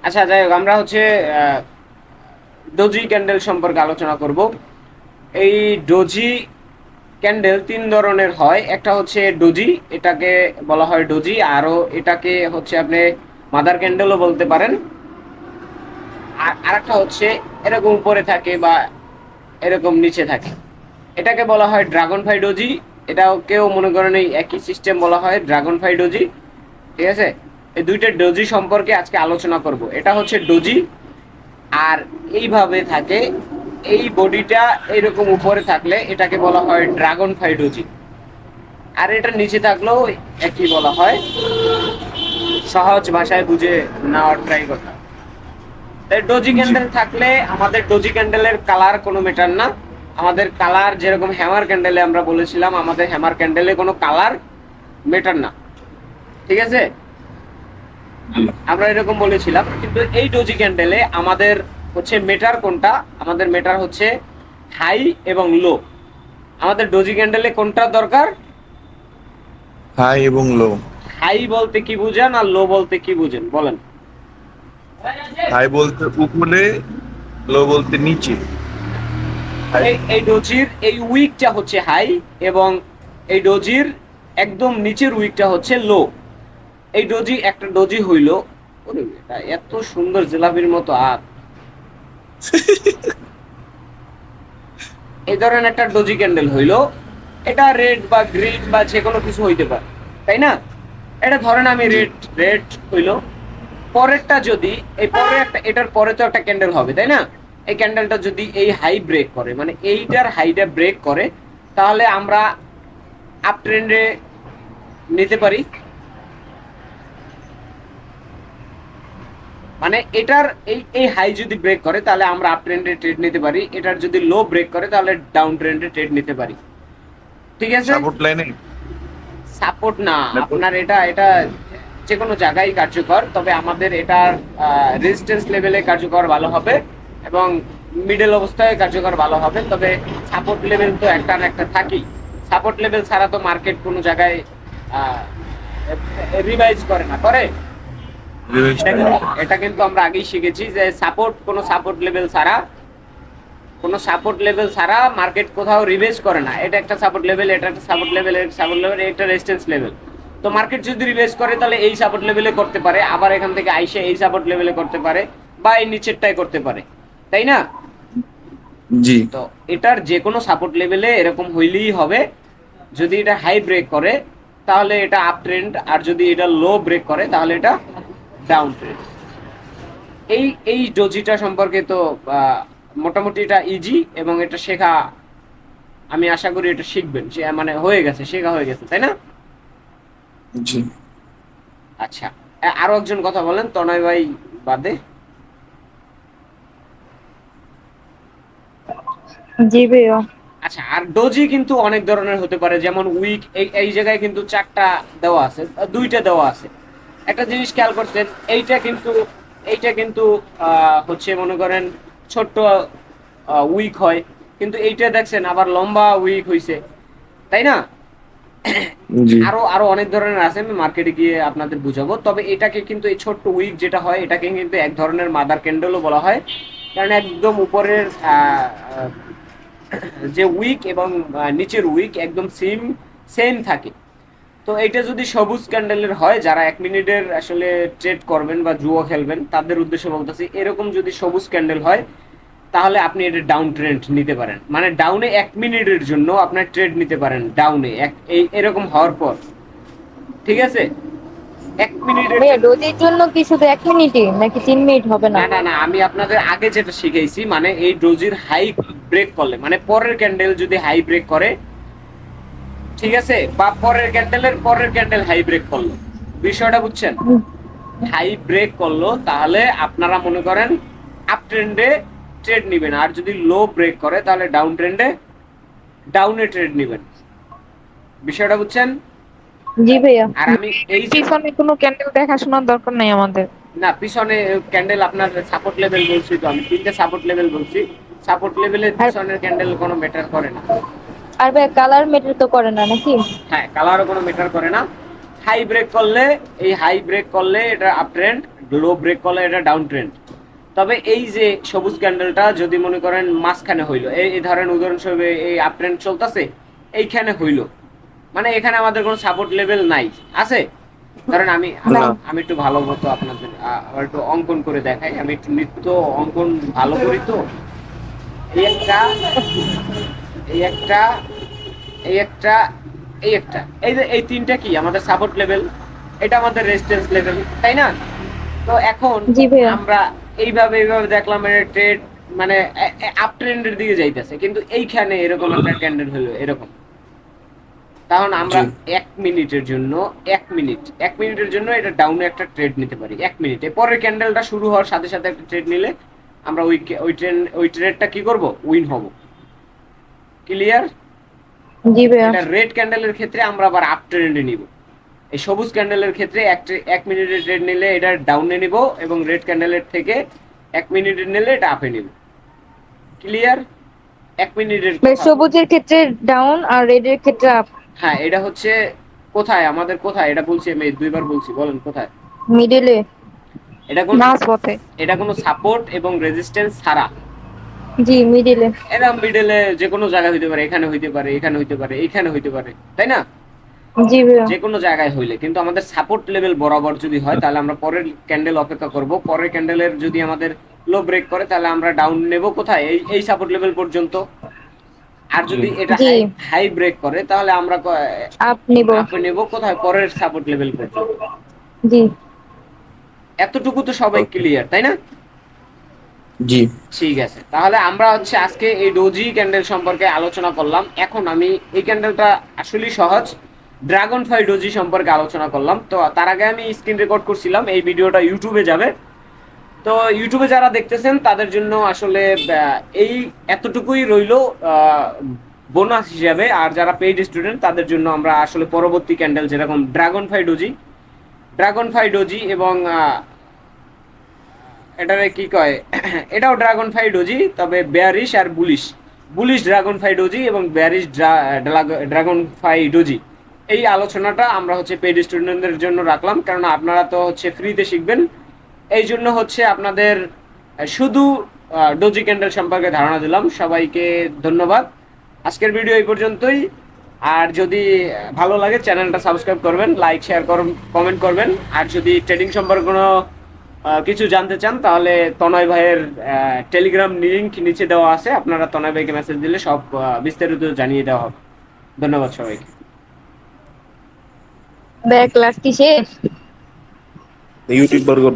আচ্ছা যাই হোক, আমরা হচ্ছে ডোজি ক্যান্ডেল সম্পর্কে আলোচনা করব। এই ডোজি ক্যান্ডেল তিন ধরনের হয়। একটা হচ্ছে ডোজি, এটাকে বলা হয় ডোজি। আরো এটাকে হচ্ছে আপনি মাদার ক্যান্ডেলও বলতে পারেন। আর আরেকটা হচ্ছে এরকম উপরে থাকে বা এরকম নিচে থাকে, এটাকে বলা হয় ড্রাগন ফ্লাই ডোজি। এটাও কেউ মনে করেন এই একই সিস্টেম বলা হয় ড্রাগন ফ্লাই ডোজি। ঠিক আছে, এই দুইটা ডোজি সম্পর্কে আজকে আলোচনা করব। এটা হচ্ছে ডোজি, আর এইভাবে থাকে, এই বডিটা এইরকম উপরে থাকলে এটাকে বলা হয় ড্রাগন ফ্লাই ডোজি। আর এটা নিচে থাকলেও একই বলা হয়। সহজ ভাষায় বুঝে নেওয়ার ট্রাই করতে। তাই ডোজি জি। ক্যান্ডেল থাকলে আমাদের ডোজি ক্যান্ডেলের কালার কোনো ম্যাটার না। আমাদের কালার যেরকম হ্যামার ক্যান্ডেলে আমরা বলেছিলাম, আমাদের হ্যামার ক্যান্ডেলে কোনো কালার ম্যাটার না। ঠিক আছে, জি। আমরা এরকম বলেছিলাম। কিন্তু এই ডোজি ক্যান্ডেলে আমাদের হচ্ছে মেটার কোনটা, আমাদের মেটার হচ্ছে হাই এবং লো। আমাদের ডোজি ক্যান্ডেলে কোনটা দরকার? হাই এবং লো। হাই বলতে কি বুঝেন আর লো বলতে কি বুঝেন বলেন। হাই বলতে উপরে, লো বলতে নিচে। হাই। এই ডোজির এই উইকটা হচ্ছে হাই, এবং এই ডোজির একদম নিচের উইকটা হচ্ছে লো। এই ডোজি একটা ডোজি হইল, ওরে এটা এত সুন্দর জিলাপির মতো। আর এই ধরেন একটা ডোজি ক্যান্ডেল হইলো, এটা রেড বা গ্রিন বা যে কোনো কিছু হইতে পারে, তাই না? এটা ধরেন আমি জি। রেড রেড হইলো। পরেরটা যদি এই পরে একটা, এটার পরে তো একটা ক্যান্ডেল হবে, তাই না? এই ক্যান্ডেলটা যদি এই হাই ব্রেক করে, মানে এইটার হাইটা ব্রেক করে, তাহলে আমরা আপ ট্রেন্ডে নিতে পারি। মানে এটার এই এই হাই যদি ব্রেক করে তাহলে আমরা আপ ট্রেন্ডে ট্রেড নিতে পারি, এটার যদি লো ব্রেক করে তাহলে ডাউন ট্রেন্ডে ট্রেড নিতে পারি। ঠিক আছে, সাপোর্ট লাইনে। সাপোর্ট না, আপনার এটা এটা যে কোনো জায়গায় কার্যকর, তবে আমাদের এটার রেজিস্ট্যান্স লেভেলে কার্যকর ভালো হবে, এবং মিডল অবস্থায় কার্যকর ভালো হবে। তবে সাপোর্ট লেভেল তো একটা না একটা থাকেই। সাপোর্ট লেভেল ছাড়া তো মার্কেট কোনো জায়গায় রিভাইজ করে না, করে? রিভাইজ এটা করে। কিন্তু এটা কিন্তু আমরা আগেই শিখেছি যে সাপোর্ট, কোনো সাপোর্ট লেভেল ছাড়া, কোনো সাপোর্ট লেভেল ছাড়া মার্কেট কোথাও রিভাইজ করে না। এটা একটা সাপোর্ট লেভেল, এটা একটা সাপোর্ট লেভেল, এটা সাপোর্ট লেভেল, এটা রেজিস্ট্যান্স লেভেল। তো মার্কেট যদি রিভাইজ করে তাহলে এই সাপোর্ট লেভেলে করতে পারে, আবার এখান থেকে আইসে এই সাপোর্ট লেভেলে করতে পারে, বা এই নিচেরটাই করতে পারে, তাই না? জি। তো এটার যে কোনো সাপোর্ট লেভেলে এরকম হইলেই হবে। যদি এটা হাই ব্রেক করে তাহলে এটা আপ ট্রেন্ড, আর যদি এটা লো ব্রেক করে তাহলে এটা ডাউন ট্রেন্ড। এই এই ডোজিটা সম্পর্কে তো মোটামুটি এটা ইজি, এবং এটা শেখা, আমি আশা করি এটা শিখবেন, সে মানে হয়ে গেছে, শেখা হয়ে গেছে, তাই না? জি। আচ্ছা, আরো একজন কথা বলেন তনয় ভাই বাদে। জি ভাইয়া। আচ্ছা, আর ডোজি কিন্তু অনেক ধরনের হতে পারে, যেমন উইক, এই এই জায়গায় কিন্তু চারটা দেওয়া আছে, দুইটা দেওয়া আছে। একটা জিনিস খেয়াল করছেন, এইটা কিন্তু, এইটা কিন্তু হচ্ছে মনে করেন ছোট্ট উইক হয়, কিন্তু এইটা দেখছেন আবার লম্বা উইক হইছে, তাই না? জি। আরো আরো অনেক ধরনের আছে, আমি মার্কেটে গিয়ে আপনাদের বুঝাবো। তবে এটাকে কিন্তু, এই ছোট্ট উইক যেটা হয় এটাকে কিন্তু এক ধরনের মাদার ক্যান্ডেলও বলা হয়। কারণ একদম উপরের যে উইক এবং নিচের উইক একদম সেম সেম থাকে। তো এটা যদি সবুজ ক্যান্ডেলের হয়, যারা 1 মিনিটের আসলে ট্রেড করবেন বা জুয়া খেলবেন তাদের উদ্দেশ্যে বলতেছি, এরকম যদি সবুজ ক্যান্ডেল হয় তাহলে আপনি এটা ডাউন ট্রেন্ড নিতে পারেন। মানে ডাউনে 1 মিনিটের জন্য আপনার ট্রেড নিতে পারেন ডাউনে, এই এরকম হওয়ার পর। ঠিক আছে, 1 মিনিটের ভাইয়া জন্য। ডোজির জন্য কি শুধু 1 মিনিটই নাকি 3 মিনিট হবে না? না না না, আমি আপনাদের আগে যেটা শিখাইছি, মানে এই ডোজির হাই ব্রেক করলে, মানে পরের ক্যান্ডেল যদি হাই ব্রেক করে, ঠিক আছে, বা পরের ক্যান্ডেলের পরের ক্যান্ডেল হাই ব্রেক করলো, বিষয়টা বুঝছেন? হাই ব্রেক করলো তাহলে আপনারা মনে করেন আপ ট্রেন্ডে ট্রেড নিবেন, আর যদি লো ব্রেক করে তাহলে ডাউন ট্রেন্ডে ডাউনে ট্রেড নিবেন। বিষয়টা বুঝছেন? জি ভাইয়া। আর আমি এই যে, পিছনে কোনো ক্যান্ডেল দেখাশোনার দরকার নাই আমাদের। না পিছনে ক্যান্ডেল আপনার সাপোর্ট লেভেল বলছি তো, আমি তিনটে সাপোর্ট লেভেল বলছি। সাপোর্ট লেভেলের আর পিছনের ক্যান্ডেল কোনো ম্যাটার করে না। আর ভাইয়া কালার ম্যাটার তো করে না নাকি? হ্যাঁ, কালারও কোনো ম্যাটার করে না। হাই ব্রেক করলে, এই হাই ব্রেক করলে এটা আপ ট্রেন্ড, লো ব্রেক করলে এটা ডাউন ট্রেন্ড। তবে এই যে সবুজ ক্যান্ডেলটা যদি মনে করেন মাঝখানে হইলো, এই ধরেন উদাহরণস্বরূপ এই আপ ট্রেন্ড চলতেছে, এইখানে হইলো, মানে এখানে আমাদের কোনো সাপোর্ট লেভেল নাই, আছে? ধরেন আমি আমি না। আমি একটু ভালো মতো আপনাদের আবার একটু অঙ্কন করে দেখাই, আমি একটু নৃত্য অঙ্কন ভালো করি তো। এই একটা, এই একটা, এই একটা, এই একটা, এই যে এই তিনটা কি আমাদের সাপোর্ট লেভেল, এটা আমাদের রেজিস্ট্যান্স লেভেল, তাই না? তো এখন জি ভাইয়া। আমরা এইভাবে দেখলাম ট্রেড মানে আপ ট্রেন্ডের দিকে যাইতেছে, কিন্তু এইখানে এরকম একটা ক্যান্ডেল হলো এরকম, তখন আমরা জি। 1 মিনিটের জন্য, 1 মিনিটের জন্য এটা ডাউনে একটা ট্রেড নিতে পারি। 1 মিনিটে পরের ক্যান্ডেলটা শুরু হওয়ার সাথে সাথে একটা ট্রেড নিলে আমরা ওই ট্রেডটা কি করব, উইন হব। ক্লিয়ার? জি ভাইয়া। এটা রেড ক্যান্ডেলের ক্ষেত্রে আমরা আবার আপ ট্রেন্ডে নিব। এই সবুজ ক্যান্ডেলের ক্ষেত্রে 1 মিনিটের ট্রেড নিলে এটা ডাউনে নিব, এবং রেড ক্যান্ডেলের থেকে 1 মিনিটের নিলে এটা আপে নিব। ক্লিয়ার? 1 মিনিটের ভাই কথা। সবুজের ক্ষেত্রে ডাউন আর রেডের ক্ষেত্রে আপ। হ্যাঁ, এটা হচ্ছে কোথায় আমাদের, কোথায় এটা বলছি আমি দুইবার বলছি, বলেন কোথায়? মিডলে, এটা কোন, মাঝ পথে। এটা কোনো সাপোর্ট এবং রেজিস্ট্যান্স ছাড়া, জি মিডিলে। এরা মিডলে যে কোনো জায়গায় হইতে পারে, এখানে হইতে পারে, এখানে হইতে পারে, এখানে হইতে পারে, তাই না? জি ভাইয়া। যে কোনো জায়গায় হইলে কিন্তু আমাদের সাপোর্ট লেভেল বরাবর যদি হয় তাহলে আমরা পরের ক্যান্ডেল অপেক্ষা করব। পরের ক্যান্ডেলের যদি আমাদের লো ব্রেক করে তাহলে আমরা ডাউন নেব কোথায়, এই সাপোর্ট লেভেল পর্যন্ত। আর জি। যদি এটা জি হাই হাই ব্রেক করে তাহলে আমরা আপ নিব। আপে নেব কোথায়, পরের সাপোর্ট লেভেল পর্যন্ত। জি। এতটুকু তো সবাই ওকে। ক্লিয়ার, তাই না? জি। ঠিক আছে, তাহলে আমরা হচ্ছে আজকে এই ডোজি ক্যান্ডেল সম্পর্কে আলোচনা করলাম। এখন আমি এই ক্যান্ডেলটা আসলেই সহজ, ড্রাগন ফ্লাই ডোজি সম্পর্কে আলোচনা করলাম। তো তার আগে আমি স্ক্রিন রেকর্ড করছিলাম, এই ভিডিওটা ইউটিউবে যাবে। তো ইউটিউবে যারা দেখতেছেন তাদের জন্য আসলে এই এতটুকুই রইলো বোনাস হিসাবে, আর যারা পেইড স্টুডেন্ট তাদের জন্য আমরা আসলে পরবর্তী ক্যান্ডেল যেরকম ড্রাগন ফ্লাই ডোজি এবং এটারে কি কয় এটাও ড্রাগন ফ্লাই ডোজি, তবে বেয়ারিশ আর bullish, bullish dragonfly doji এবং বেয়ারিশ ড্রাগন ফ্লাই ডোজি, এই আলোচনাটা আমরা হচ্ছে পেইড স্টুডেন্টদের জন্য রাখলাম, কারণ আপনারা তো হচ্ছে ফ্রিতে শিখবেন। এই জন্য হচ্ছে আপনাদের শুধু ডোজি ক্যান্ডেল সম্পর্কে ধারণা দিলাম। সবাইকে ধন্যবাদ, আজকের ভিডিও এই পর্যন্তই। আর যদি ভালো লাগে চ্যানেলটা সাবস্ক্রাইব করবেন, লাইক শেয়ার করুন, কমেন্ট করবেন। আর যদি ট্রেডিং সম্পর্কে কোনো কিছু জানতে চান তাহলে তনয় ভাইয়ের টেলিগ্রাম লিংক নিচে দেওয়া আছে, আপনারা তনয় ভাইকে মেসেজ দিলে সব বিস্তারিত জানিয়ে দেওয়া হবে। ধন্যবাদ সবাইকে। ভাইয়া ক্লাস কি শেষ? ইউটিউব বরগড